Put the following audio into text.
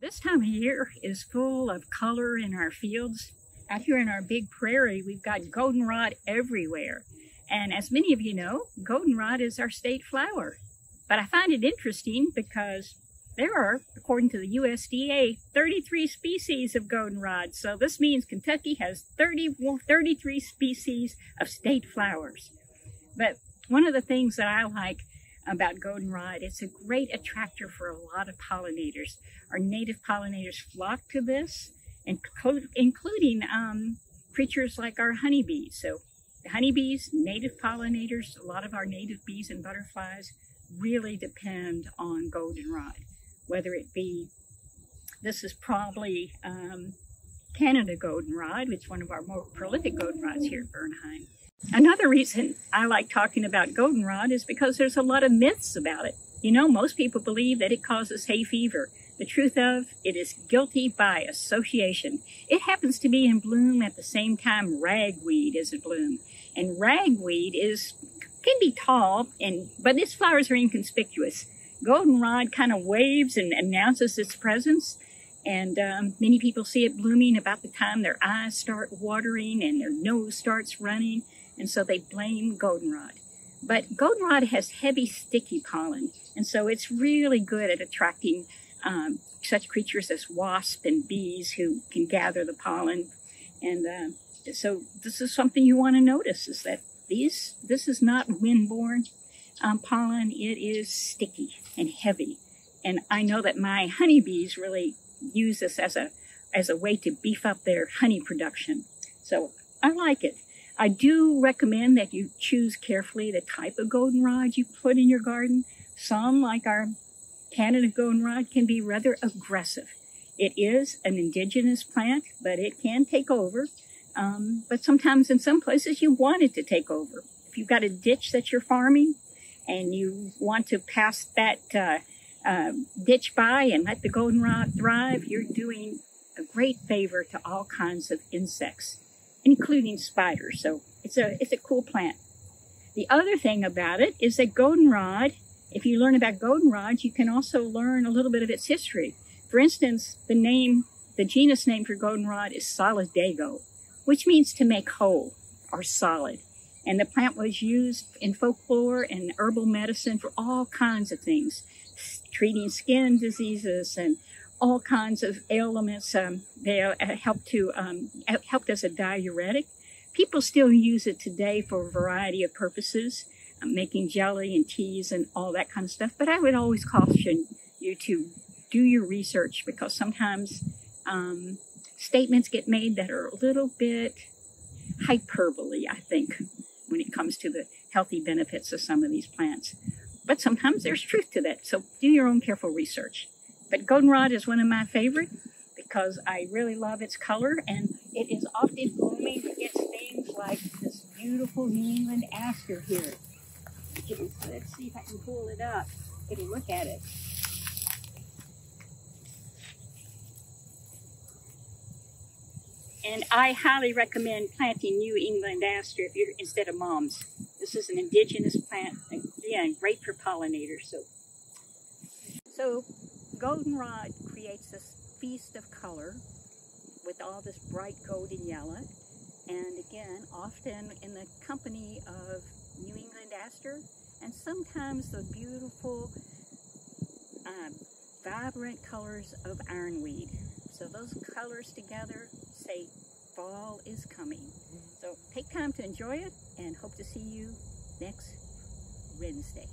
This time of year is full of color in our fields. Out here in our big prairie, we've got goldenrod everywhere. And as many of you know, goldenrod is our state flower. But I find it interesting because there are, according to the USDA, 33 species of goldenrod. So this means Kentucky has 33 species of state flowers. But one of the things that I like about goldenrod, it's a great attractor for a lot of pollinators. Our native pollinators flock to this, including creatures like our honeybees. So the honeybees, native pollinators, a lot of our native bees and butterflies really depend on goldenrod. Whether it be, this is probably Canada goldenrod, which is one of our more prolific goldenrods here at Bernheim. Another reason I like talking about goldenrod is because there's a lot of myths about it. You know, most people believe that it causes hay fever. The truth of it is guilty by association. It happens to be in bloom at the same time ragweed is in bloom. And ragweed can be tall, but its flowers are inconspicuous. Goldenrod kind of waves and announces its presence. And many people see it blooming about the time their eyes start watering and their nose starts running. And so they blame goldenrod. But goldenrod has heavy, sticky pollen. And so it's really good at attracting such creatures as wasps and bees who can gather the pollen. And so this is something you want to notice, is that this is not windborne pollen. It is sticky and heavy. And I know that my honeybees really use this as a way to beef up their honey production. So I like it. I do recommend that you choose carefully the type of goldenrod you put in your garden. Some, like our Canada goldenrod, can be rather aggressive. It is an indigenous plant, but it can take over. But sometimes in some places you want it to take over. If you've got a ditch that you're farming and you want to pass that ditch by and let the goldenrod thrive, you're doing a great favor to all kinds of insects, including spiders. So it's a cool plant. The other thing about it is that goldenrod, if you learn about goldenrod, you can also learn a little bit of its history. For instance, the genus name for goldenrod is solidago, which means to make whole or solid. And the plant was used in folklore and herbal medicine for all kinds of things, treating skin diseases and all kinds of ailments. They helped as a diuretic. People still use it today for a variety of purposes, making jelly and teas and all that kind of stuff. But I would always caution you to do your research, because sometimes statements get made that are a little bit hyperbole, I think, when it comes to the healthy benefits of some of these plants. But sometimes there's truth to that, so do your own careful research. But goldenrod is one of my favorite because I really love its color, and it is often blooming against things like this beautiful New England aster here. Let's see if I can pull it up, get a look at it. And I highly recommend planting New England aster instead of moms. This is an indigenous plant, again, great for pollinators. So goldenrod creates this feast of color with all this bright golden yellow. And again, often in the company of New England aster, and sometimes the beautiful, vibrant colors of ironweed. So those colors together say fall is coming. So take time to enjoy it, and hope to see you next Wednesday.